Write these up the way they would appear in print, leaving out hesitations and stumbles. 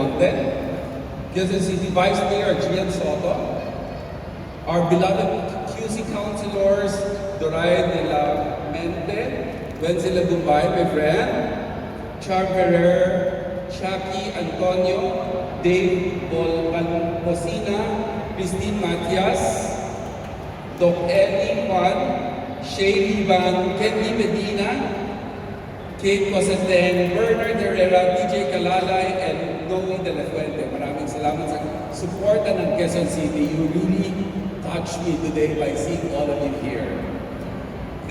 Monte, Quezon City Vice Mayor Gian Soto, our beloved QC councilors, Doray de la Mente, Wenzela Dubai, my friend, Char Ferrer, Shaki Antonio, Dave Bolcosina, Christine Matias, Doc Ellie Juan, Shay Van, Kenny Medina, Kate Coseten, Bernard Herrera, DJ Kalalay, and Noe De La Fuente. Maraming salamat sa suporta ng Quezon City. You really touched me today by seeing all of you here.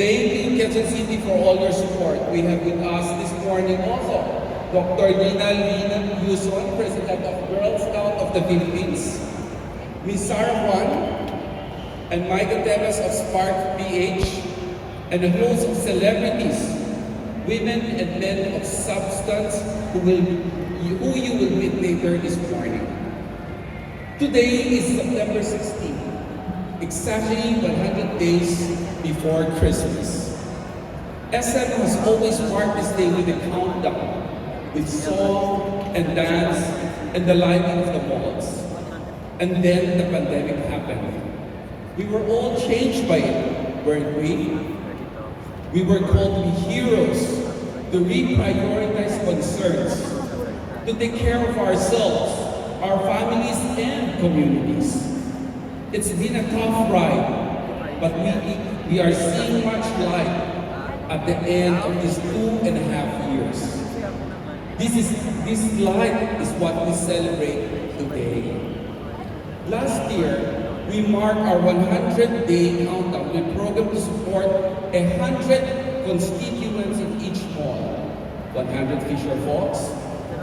Thank you, Quezon City, for all your support. We have with us this morning also Dr. Nina Lina Yuson, President of Girl Scout of the Philippines, Ms. Sarah Juan, and Micah Teves of Spark PH, and a host of celebrities, women and men of substance who you will meet later this morning. Today is September 16th, exactly 100 days before Christmas. SM has always marked this day with a countdown, with song and dance and the lighting of the malls. And then the pandemic happened. We were all changed by it, weren't we? We were called to be heroes, to reprioritize concerns, to take care of ourselves, our families, and communities. It's been a tough ride, but we are seeing much light at the end of these 2.5 years. This light is what we celebrate today. Last year, we marked our 100-day countdown with a program to support 100 constituents in each mall. 100 fisher folks,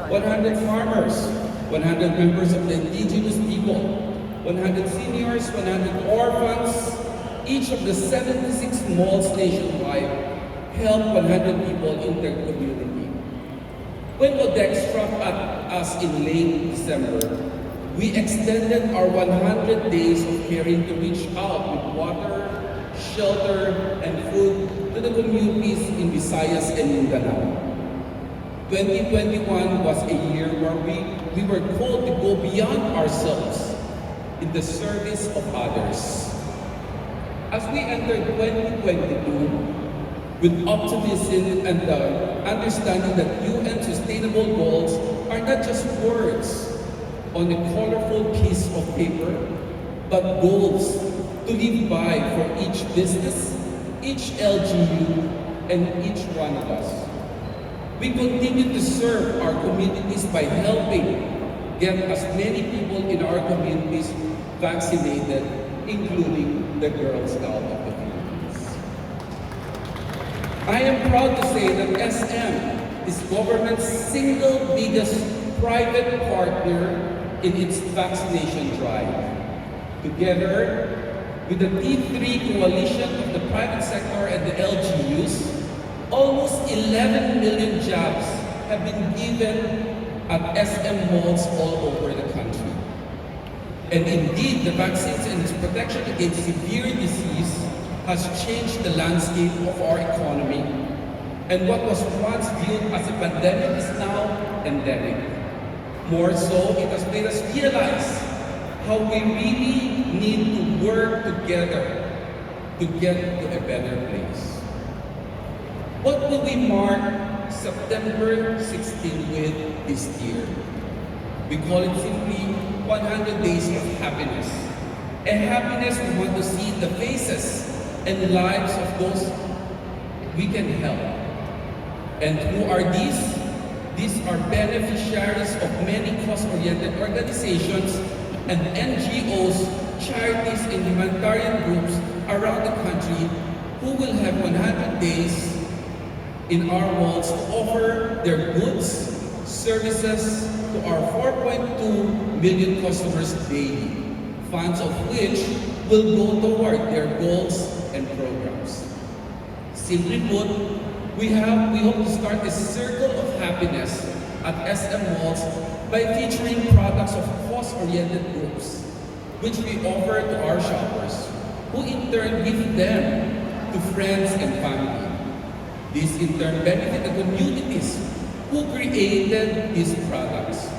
100 farmers, 100 members of the indigenous people, 100 seniors, 100 orphans. Each of the 76 malls nationwide help 100 people in their community. When ODEC struck at us in late December, we extended our 100 days of caring to reach out with water, shelter, and food to the communities in Visayas and Mindanao. 2021 was a year where we were called to go beyond ourselves in the service of others. As we enter 2022, with optimism and the understanding that UN Sustainable Goals are not just words on a colorful piece of paper, but goals to live by for each business, each LGU, and each one of us. We continue to serve our communities by helping get as many people in our communities vaccinated, including the Girl Scout of the Philippines. I am proud to say that SM is government's single biggest private partner in its vaccination drive. Together with the T3 coalition of the private sector and the LGUs, almost 11 million jabs have been given at SM malls all over the country. And indeed, the vaccines and its protection against severe disease has changed the landscape of our economy. And what was once viewed as a pandemic is now endemic. More so, it has made us realize how we really need to work together to get to a better place. What will we mark September 16 with this year? We call it simply 100 Days of Happiness. A happiness we want to see in the faces and lives of those we can help. And who are these? These are beneficiaries of many cost-oriented organizations and NGOs, charities, and humanitarian groups around the country who will have 100 days in our malls to offer their goods, services to our 4.2 million customers daily, funds of which will go toward their goals and programs. Simply put, we hope to start a circle of happiness at SM Malls by featuring products of cost-oriented groups, which we offer to our shoppers, who in turn give them to friends and family. This in turn benefit the communities who created these products.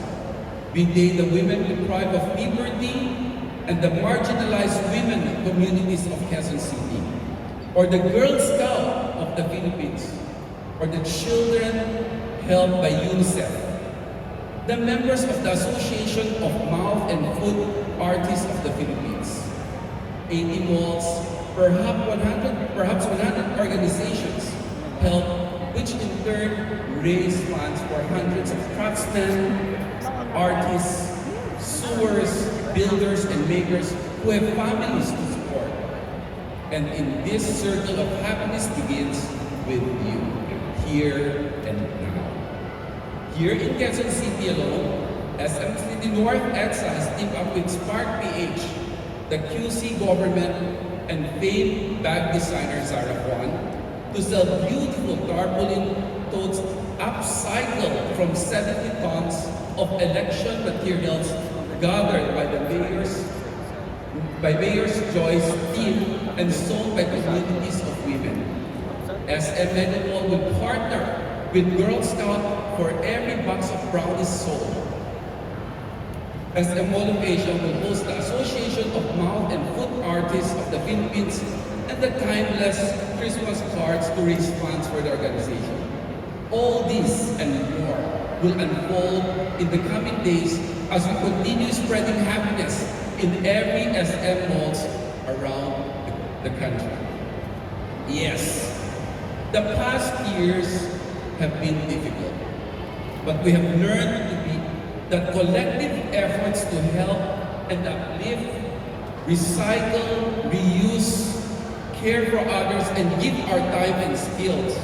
We day the women deprived of liberty and the marginalized women communities of Quezon City, or the Girl Scout of the Philippines, or the children held by UNICEF, the members of the Association of Mouth and Foot Artists of the Philippines, 80 malls, perhaps 100 organizations help, which in turn raise funds for hundreds of craftsmen, artists, sewers, builders, and makers who have families to support. And in this circle of happiness begins with you, here and now. Here in Quezon City alone, SM City North EDSA has teamed up with Spark PH, the QC government, and famed bag designer Zara Juan to sell beautiful tarpaulin totes upcycled from 70 tons of election materials gathered by Mayor's Joyce team and sold by communities of women. SM Medimall will partner with Girl Scout for every box of brownies sold. SM Mall of Asia will host the Association of Mouth and Foot Artists of the Philippines and the timeless Christmas cards to raise funds for the organization. All this and more will unfold in the coming days as we continue spreading happiness in every SM malls around the country. Yes, the past years have been difficult, but we have learned that collective efforts to help and uplift, recycle, reuse, care for others, and give our time and skills,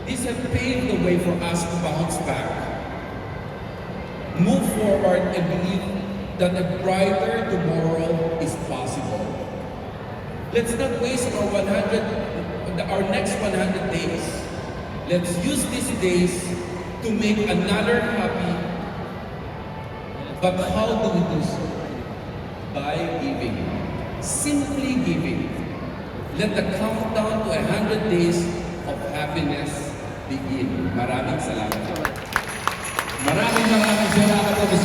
these have paved the way for us to bounce back, move forward, and believe that a brighter tomorrow is possible. Let's not waste our next 100 days. Let's use these days to make another happy. But how do we do so? By giving. Simply giving. Let the countdown to 100 days of happiness begin. Maraming salamat. Maraming salamat, Mr.